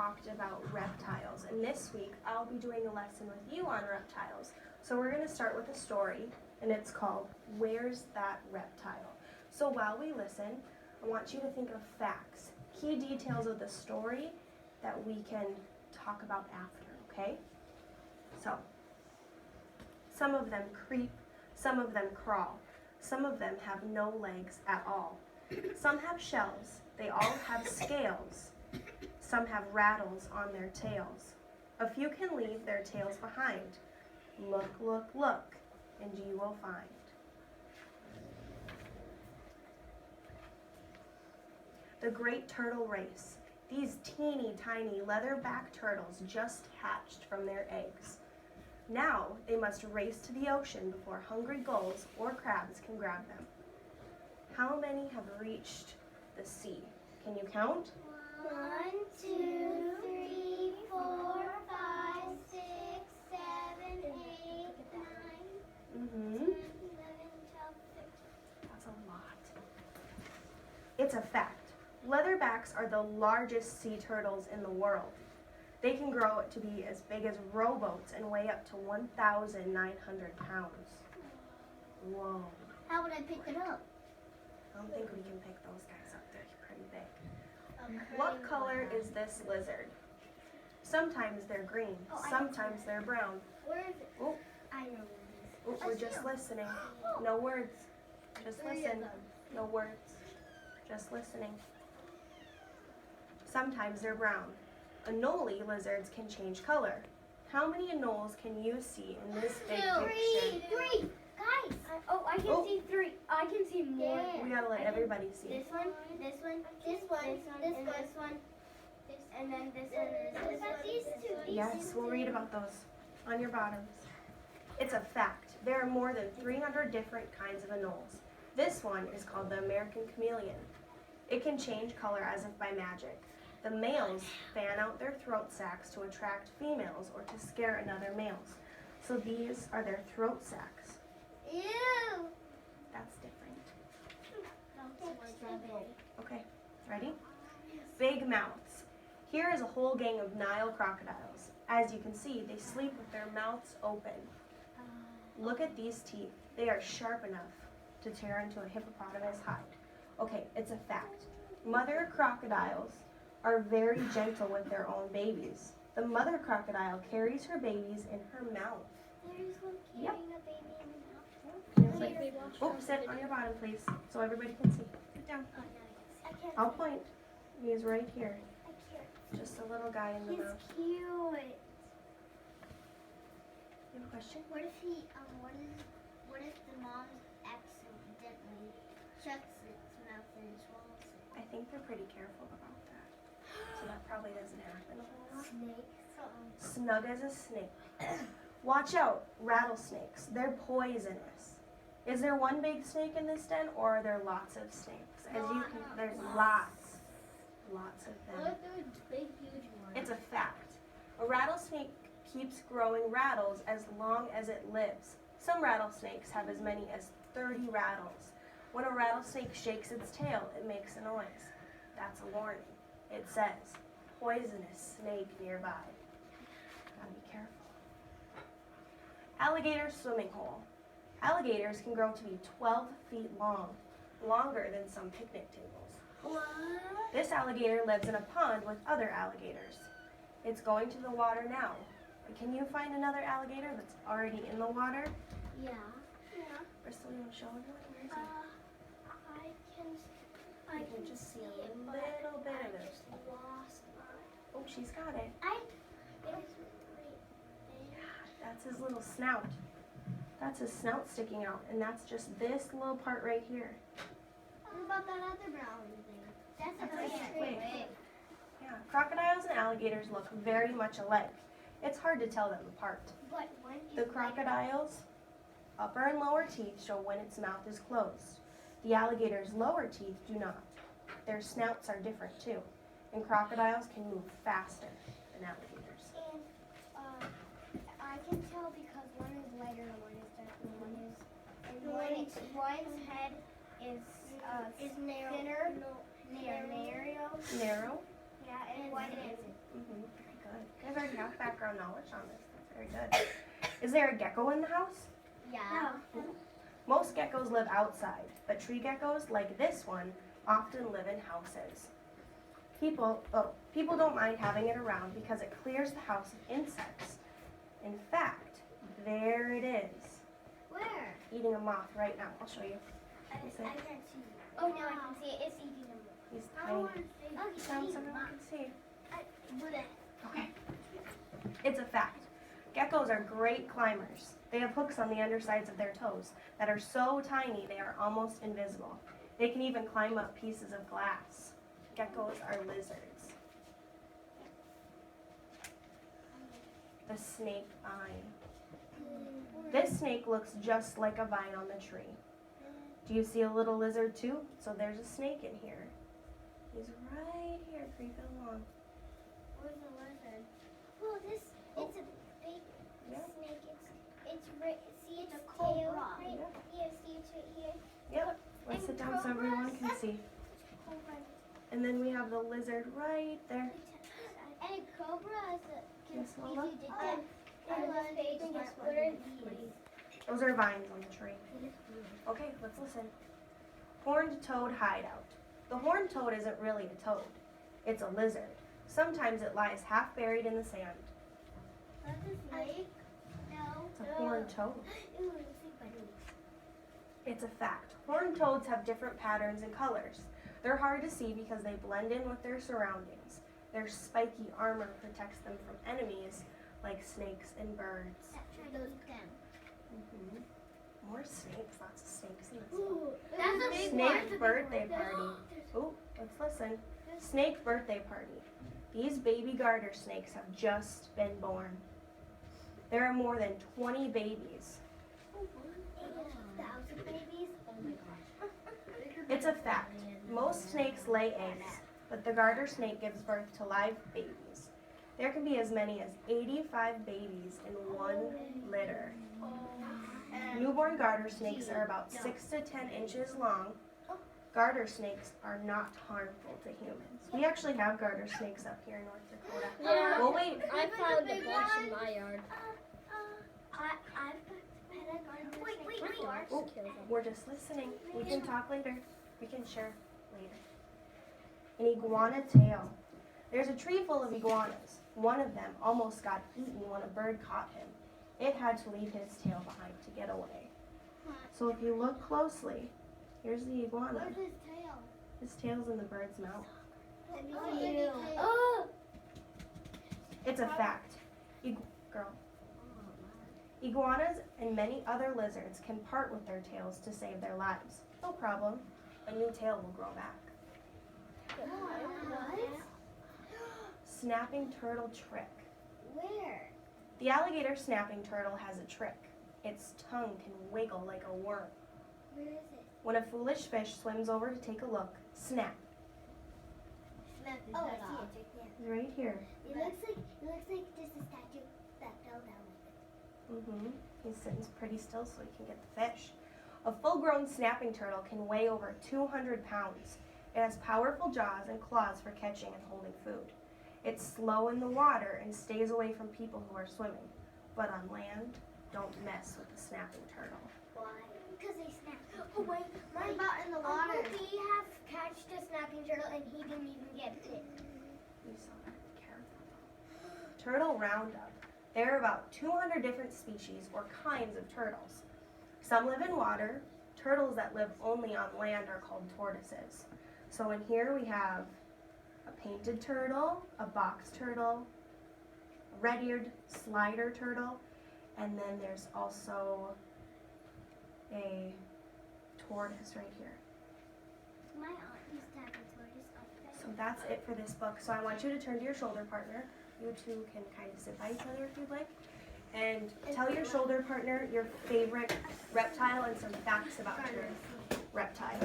talked about reptiles, and this week I'll be doing a lesson with you on reptiles. So we're going to start with a story, and it's called Where's That Reptile? So while we listen, I want you to think of facts, key details of the story that we can talk about after, okay? So, some of them creep, some of them crawl, some of them have no legs at all. Some have shells, they all have scales. Some have rattles on their tails. A few can leave their tails behind. Look, look, look, and you will find. The Great Turtle Race. These teeny tiny leatherback turtles just hatched from their eggs. Now they must race to the ocean before hungry gulls or crabs can grab them. How many have reached the sea? Can you count? 1, 2, 3, 4, 5, 6, 7, 8, 9, 10, 11, 12, 13. That's a lot. It's a fact. Leatherbacks are the largest sea turtles in the world. They can grow to be as big as rowboats and weigh up to 1,900 pounds. Whoa. How would I pick it up? I don't think we can pick those guys up. They're pretty big. What color is this lizard? Sometimes they're green, sometimes they're brown. Where is it? Oh, I know where it is. we're just listening. No words. Just listen. No words. Just listening. Sometimes they're brown. Anole lizards can change color. How many anoles can you see in this big picture? 3. Guys. I can see 3. I can see more. We gotta let everybody see. This one, this one, this one, this one, and then this one. What about these two? Yes, we'll read about those on your bottoms. It's a fact. There are more than 300 different kinds of anoles. This one is called the American chameleon. It can change color as if by magic. The males fan out their throat sacs to attract females or to scare another males. So these are their throat sacs. Ew. That's different. Okay, ready? Big mouths. Here is a whole gang of Nile crocodiles. As you can see, they sleep with their mouths open. Look at these teeth. They are sharp enough to tear into a hippopotamus hide. Okay, it's a fact. Mother crocodiles are very gentle with their own babies. The mother crocodile carries her babies in her mouth. There's one Yep. carrying a baby in the mouth. Oh, sit on your bottom, please, so everybody can see. Sit down. Oh, no, I can't. I'll point. He's right here. I can't. Just a little guy in the He's mouth. cute. You have a question? What if what if the mom accidentally shuts its mouth and swallows it? I think they're pretty careful about that. So that probably doesn't happen a whole lot. Snake. Snug as a snake. Watch out, rattlesnakes. They're poisonous. Is there one big snake in this den, or are there lots of snakes? As you can, there's lots of them. Look, those big, huge ones. It's a fact. A rattlesnake keeps growing rattles as long as it lives. Some rattlesnakes have as many as 30 rattles. When a rattlesnake shakes its tail, it makes a noise. That's a warning. It says, poisonous snake nearby. Gotta be careful. Alligator swimming hole. Alligators can grow to be 12 feet long, longer than some picnic tables. What? This alligator lives in a pond with other alligators. It's going to the water now. Can you find another alligator that's already in the water? Yeah. Bristol, you want to show him? Where is he? I You can just see a little bit of it. just lost mine. Oh, she's got it. It was right That's his little snout. That's his snout sticking out, and that's just this little part right here. What about that other brown thing? That's a That's a twig. twig. Yeah, crocodiles and alligators look very much alike. It's hard to tell them apart. But when The crocodile's upper and lower teeth show when its mouth is closed. The alligator's lower teeth do not. Their snouts are different too, and crocodiles can move faster than alligators. And I can tell because one is lighter and one is darker. And one's head is narrow. Thinner. Narrow. Narrow. Yeah, and one is Very good. You guys already have background knowledge on this. That's very good. Is there a gecko in the house? Yeah. Most geckos live outside, but tree geckos, like this one, often live in houses. People don't mind having it around because it clears the house of insects. In fact, there it is, Where? eating a moth right now. I'll show you. I You see? can't see it. Oh, no, I can see it. It's eating them. He's I tiny. want to see. Oh, he's Sounds eating everyone them. can see. Okay. Okay. It's a fact. Geckos are great climbers. They have hooks on the undersides of their toes that are so tiny they are almost invisible. They can even climb up pieces of glass. Geckos are lizards. The snake vine. This snake looks just like a vine on the tree. Do you see a little lizard too? So there's a snake in here. He's right here creeping along. Where's the lizard? Well, it's a big Yeah. snake. It's right. See its A tail cobra. right Yeah. here. See it's right here. Yep. Let's sit down so everyone can see. And then we have the lizard right there. And a cobra is a. Yes, If Lola? you did that on this page, what are these? Those are vines on the tree. Okay, let's listen. Horned toad hideout. The horned toad isn't really a toad. It's a lizard. Sometimes it lies half buried in the sand. That's a snake? No. It's a horned toad. Ooh, it's a bunny. It's a fact. Horned toads have different patterns and colors. They're hard to see because they blend in with their surroundings. Their spiky armor protects them from enemies like snakes and birds. Try to eat them. More snakes, lots of snakes in this one. Ooh, that's a big Snake one. That's a big birthday one. party. Oh, let's listen. Snake birthday party. These baby garter snakes have just been born. There are more than 20 babies. 8,000 babies? Oh my gosh. It's a fact. Most snakes lay eggs, but the garter snake gives birth to live babies. There can be as many as 85 babies in one litter. Newborn garter snakes are about 6 to 10 inches long. Garter snakes are not harmful to humans. We actually have garter snakes up here in North Dakota. Yeah. Well, wait. I found a bunch in my yard. I've had a garden snake before. Oh, we're just listening. We can talk later. We can share later. An iguana tail. There's a tree full of iguanas. One of them almost got eaten when a bird caught him. It had to leave his tail behind to get away. So if you look closely, here's the iguana. Where's his tail? His tail's in the bird's mouth. Oh! It's a fact. Girl. Iguanas and many other lizards can part with their tails to save their lives. No problem. A new tail will grow back. What? Snapping turtle trick. Where? The alligator snapping turtle has a trick. Its tongue can wiggle like a worm. Where is it? When a foolish fish swims over to take a look, snap. Oh, I see it. It's right here. It looks like just a statue that fell down. He's sitting pretty still so he can get the fish. A full-grown snapping turtle can weigh over 200 pounds. It has powerful jaws and claws for catching and holding food. It's slow in the water and stays away from people who are swimming. But on land, don't mess with the snapping turtle. Why? Because they snap. Oh wait, what about in the water? He have catched a snapping turtle and he didn't even get bit. You saw that. Careful. Turtle Roundup. There are about 200 different species or kinds of turtles. Some live in water. Turtles that live only on land are called tortoises. So in here we have a painted turtle, a box turtle, a red-eared slider turtle, and then there's also a tortoise right here. My aunt used to have a tortoise up there. So that's it for this book. So I want you to turn to your shoulder partner. You two can kind of sit by each other if you'd like. And tell your shoulder partner your favorite reptile and some facts about your reptile.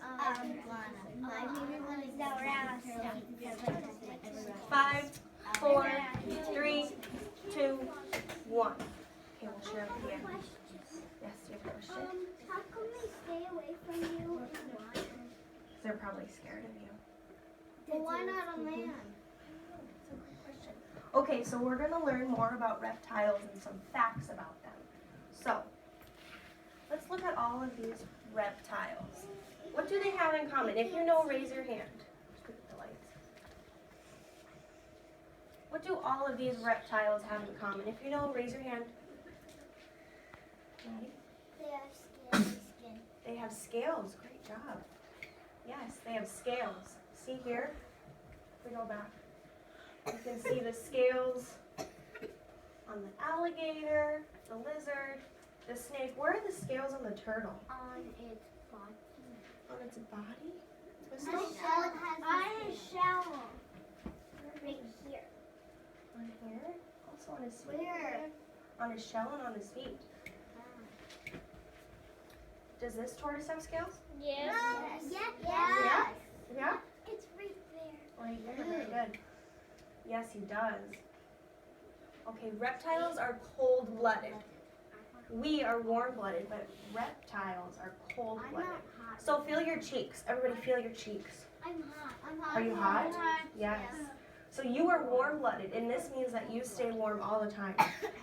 My favorite one is the rattlesnake. 5, 4, 3, 2, 1. Okay, we'll share up here. Yes, you have a question? How come they stay away from you in water? They're probably scared of you. But why not on land? That's a great question. Okay, so we're going to learn more about reptiles and some facts about them. So, let's look at all of these reptiles. What do they have in common? If you know, raise your hand. Just look at the lights. What do all of these reptiles have in common? If you know, raise your hand. Ready? They have scaly skin. They have scales. Great job. Yes, they have scales. See here? If we go back, you can see the scales on the alligator, the lizard, the snake. Where are the scales on the turtle? On its body. On its body? The Crystal? shell has a shell. Right here. On here? Also on his feet? Where? On his shell and on his feet. Does this tortoise have scales? Yes. Yes. Yeah? Yeah? It's right there. Right here, very good. Yes, he does. Okay, reptiles are cold-blooded. We are warm-blooded, but reptiles are I'm cold-blooded. not hot. So feel your cheeks. Everybody feel your cheeks. I'm hot. I'm hot. Are you hot? I'm hot. Yes. So you are warm-blooded, and this means that you stay warm all the time.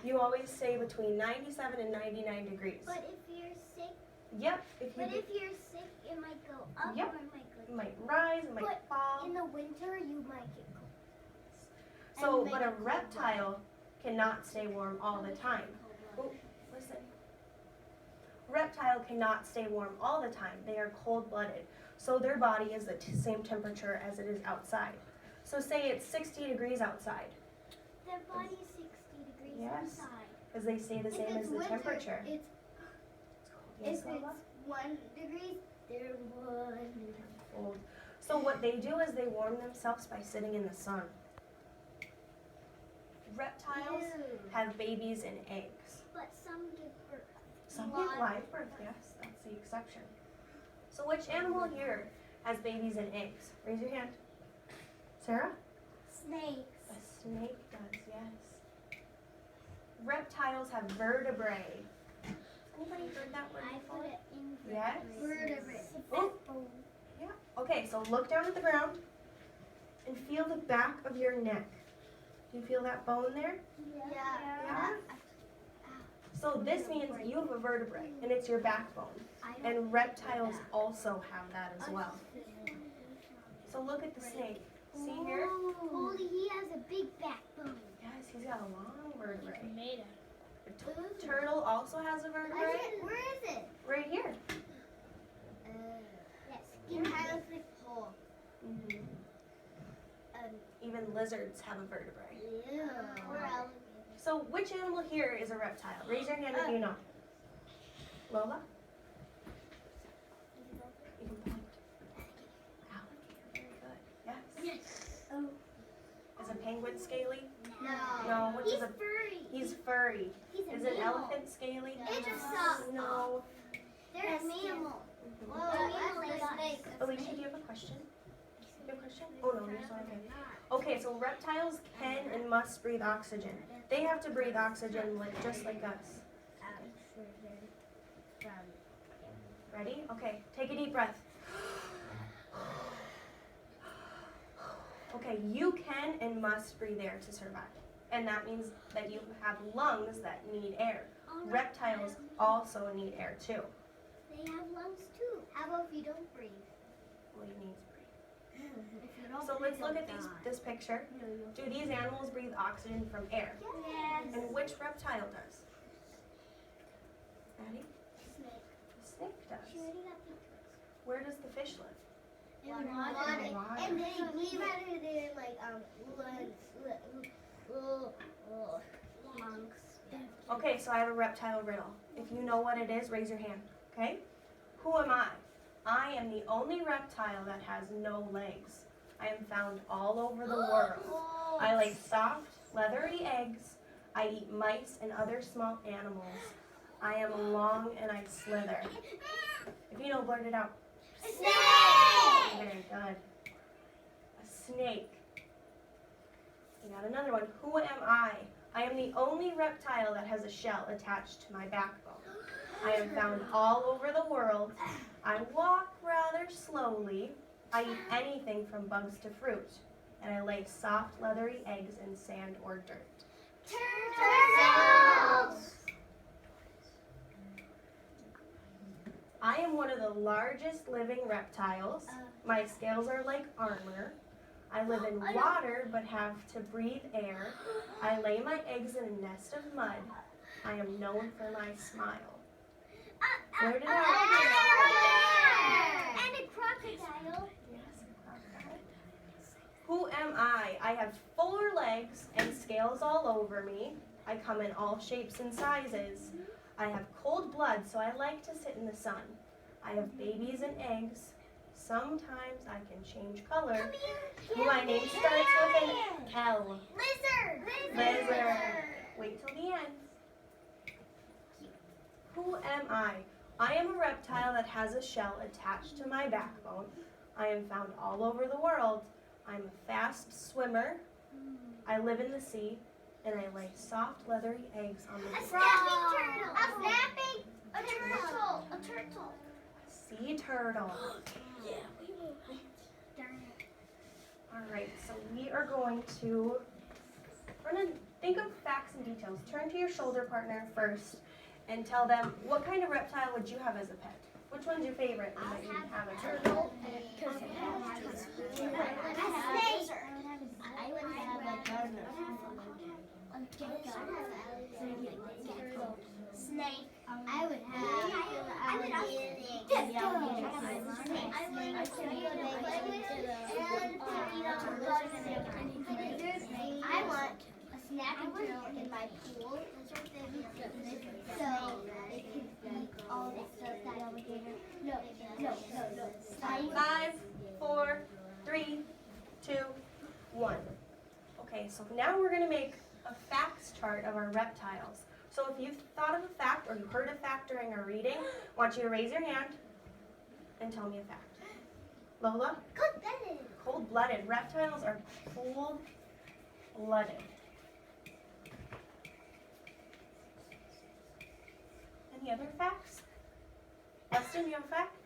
You always stay between 97 and 99 degrees. But if you're sick, Yep. If it might go up Yep. or it might go you might rise, it might But fall. in the winter, you might get cold. So, and but make a it cold reptile cannot stay warm all the time. Oh, listen. Reptile cannot stay warm all the time. They are cold-blooded. So their body is the same temperature as it is outside. So say it's 60 degrees outside, Their body's 60 degrees Yes. inside. because they stay the If same it's as the winter, temperature. It's Yes, if Lola? it's 1 degree, they're 1 degree. Cold. So what they do is they warm themselves by sitting in the sun. Reptiles have babies and eggs. But some give birth. Some give live birth, yes, that's the exception. So which animal here has babies and eggs? Raise your hand. Sarah? Snakes. A snake does, yes. Reptiles have vertebrae. Anybody heard that word I before? put it in Yes? vertebrae. Oh. Yeah. Okay, so look down at the ground and feel the back of your neck. Do you feel that bone there? Yeah. So this means you have a vertebrae, and it's your backbone. And reptiles also have that as well. So look at the snake. See here? Holy, he has a big backbone. Yes, he's got a long vertebrae. Made it. The turtle also has a vertebrae. Where is it? Right here. Yes. It has a hole. Mhm. Even lizards have a vertebrae. Or alligator. So which animal here is a reptile? Raise your hand if you know. Lola? You can point. Alligator, very good. Yes. Oh. Is a penguin scaly? No. No, which He's is a furry. He's furry. He's a Is an mammal. elephant scaly? It's a suck. No. They're a mammal. Mhm. Well, mammals are snakes. Alicia, do you have a question? You have a question? Oh no, you're not okay. Okay, so reptiles can and must breathe oxygen. They have to breathe oxygen just like us. Ready? Okay, take a deep breath. Okay, you can and must breathe air to survive. And that means that you have lungs that need air. Reptiles also need air too. They have lungs too. How about if you don't breathe? Well, you need to breathe. If you don't So breathe, let's look at you'll die. this picture. Do these animals breathe oxygen from air? Yes. And which reptile does? Ready? Snake. The snake She does. already got pictures. Where does the fish live? In water. In water. And they live out of their like lungs. Okay, so I have a reptile riddle. If you know what it is, raise your hand. Okay? Who am I? I am the only reptile that has no legs. I am found all over the world. I lay soft, leathery eggs. I eat mice and other small animals. I am long and I slither. If you know, blurt it out. Snake! Very good. A snake. got another one. Who am I? I am the only reptile that has a shell attached to my backbone. I am found all over the world. I walk rather slowly. I eat anything from bugs to fruit. And I lay soft, leathery eggs in sand or dirt. Turtles! I am one of the largest living reptiles. My scales are like armor. I live in water but have to breathe air. I lay my eggs in a nest of mud. I am known for my smile. Where did I? And a crocodile. Yes, a crocodile. Who am I? I have 4 legs and scales all over me. I come in all shapes and sizes. I have cold blood, so I like to sit in the sun. I have babies and eggs. Sometimes I can change color. My name starts with an L. Lizard. Wait till the end. Who am I? I am a reptile that has a shell attached to my backbone. I am found all over the world. I'm a fast swimmer. I live in the sea, and I lay soft, leathery eggs on the A turtle. sea turtle. All right, so we're going to think of facts and details. Turn to your shoulder partner first and tell them what kind of reptile would you have as a pet? Which one's your favorite? And that you have a turtle. I would have a gardener. Snake. I would have I want a snapping turtle in my pool, so it can eat all the stuff that alligator. No. 5, 4, 3, 2, 1. Okay, so now we're going to make a facts chart of our reptiles. So if you've thought of a fact or you heard a fact during our reading, I want you to raise your hand and tell me a fact. Lola? Cold-blooded. Reptiles are cold-blooded. Any other facts? Dustin, you have a fact?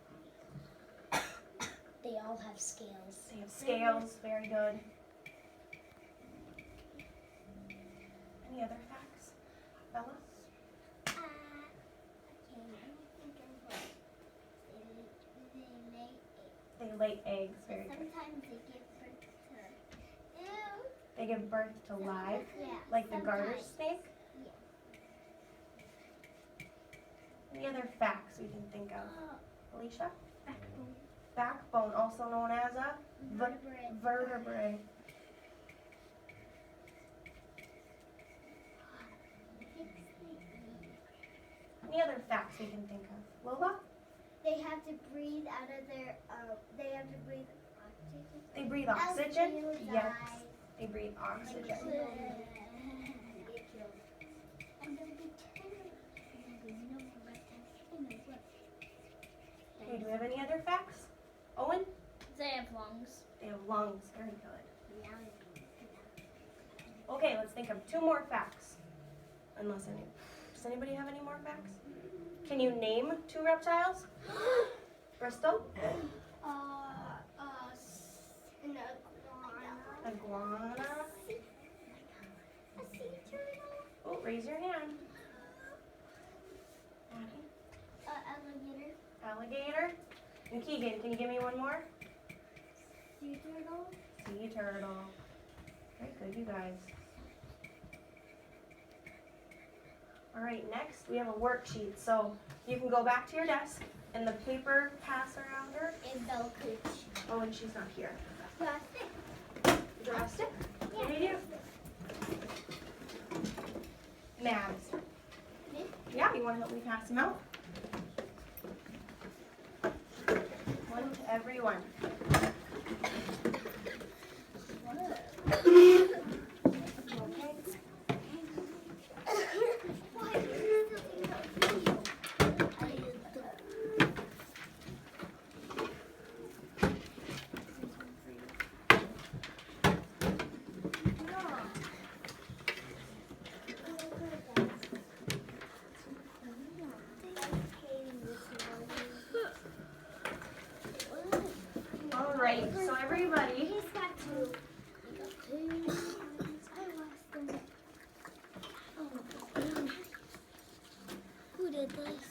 They all have scales. They have scales. Very good. Any other facts? Bella? They lay eggs. Very good. Sometimes they give birth to. Ew. They give birth to live, Yeah. like the garter sometimes. snake. Any other facts we can think of? Alicia? Backbone, also known as a vertebrae. Any other facts we can think of? Lola? They have to breathe out of their. They have to breathe oxygen. They breathe oxygen? Alveoli. Yes. They breathe oxygen. Okay, do we have any other facts? Owen? They have lungs. They have lungs. Very good. Okay, let's think of 2 more facts. Does anybody have any more facts? Can you name 2 reptiles? Bristol? An iguana. Iguana. A sea turtle. Oh, raise your hand. Addie? Alligator. Alligator. And Keegan, can you give me one more? Sea turtle. Sea turtle. Very good, you guys. All right, next we have a worksheet. So you can go back to your desk and the paper pass around her. And Bella Cooch. Oh, and she's not here. Plastic. Drastic? What do you do? Mabs. Yeah, you want to help me pass them out? One to everyone. everybody. He's got two. I lost them. Who did this?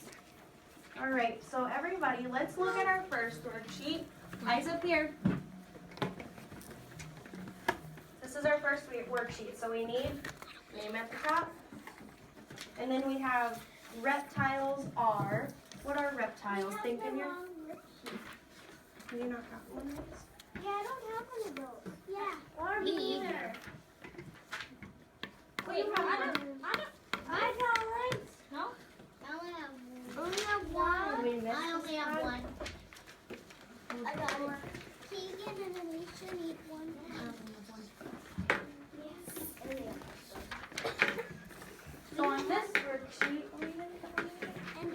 All right, so everybody, let's look at our first worksheet. Eyes up here. This is our first worksheet, so we need name at the top. And then we have reptiles are. What are reptiles? Think in your. Do you not have one of those? Yeah, I don't have one of those. Yeah. Or me either. Wait, I got one. No? I only have one. Did we miss I only this have one? one. I got one. Keegan and Alicia need one. Yes. So on this worksheet, And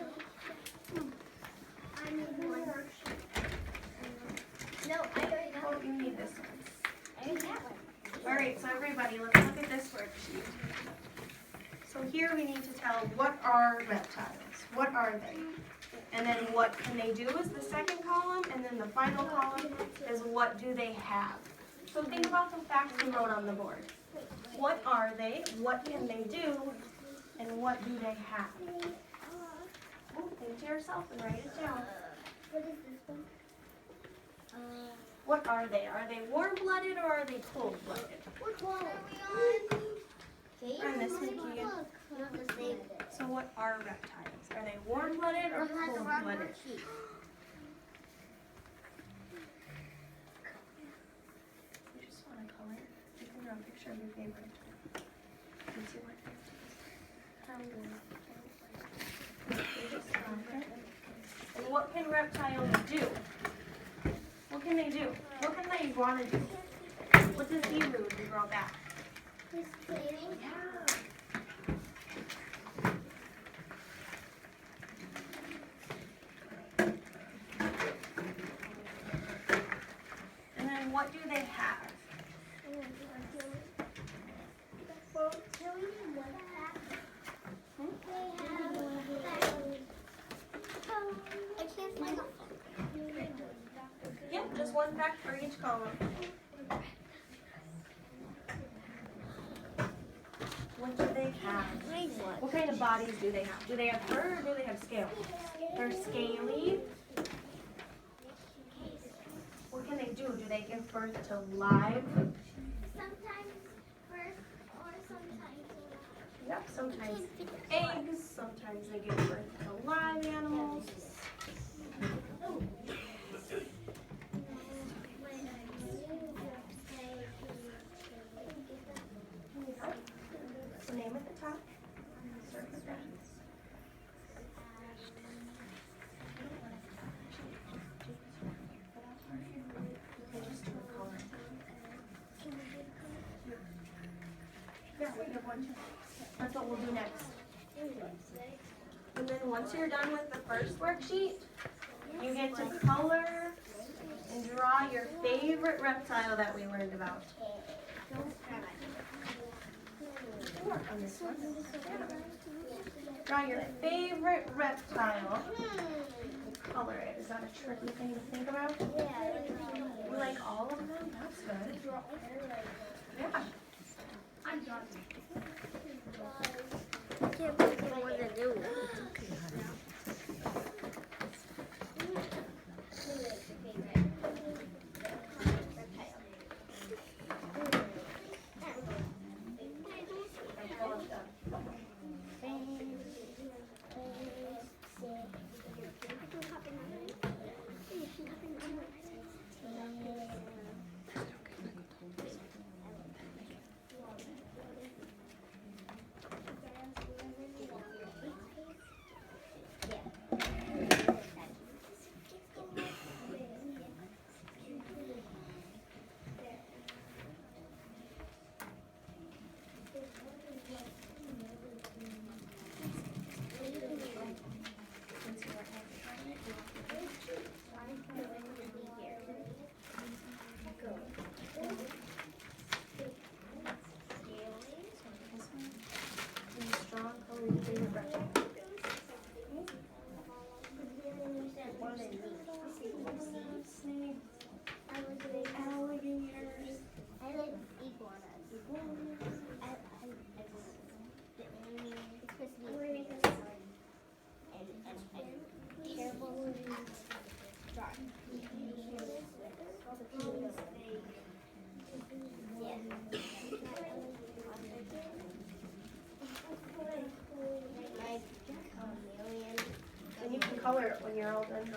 I need one worksheet. No, I already got oh, one. you need this one. I already got one. All right, so everybody, let's look at this worksheet. So here we need to tell what are reptiles? What are they? And then what can they do is the second column, and then the final column is what do they have? So think about the facts we wrote on the board. What are they? What can they do? And what do they have? Oh, think to yourself and write it down. What is this one? What are they? Are they warm-blooded or are they cold-blooded? What one are we on? On this one, Keegan. You have to save it. So what are reptiles? Are they warm-blooded or cold-blooded? You just want to color. You can draw a picture of your favorite. You see what and what can reptiles do? What can they do? What can they want to do? What does he do to grow back? He's cleaning. And then what do they have? Well, can we do one fact? They have I can't find it. Yep, just one fact for each column. What do they have? What kind of bodies do they have? Do they have fur or do they have scales? They're scaly. What can they do? Do they give birth to live? Sometimes first or sometimes Yep, sometimes eggs, sometimes they give birth to live animals. So name at the top. Start with that. Okay, just do a color. Yeah, we have one too. That's what we'll do next. And then once you're done with the first worksheet, you get to color and draw your favorite reptile that we learned about. Work on this one. Draw your favorite reptile. Color it. Is that a tricky thing to think about? You like all of them? That's good. Yeah. here, Alden?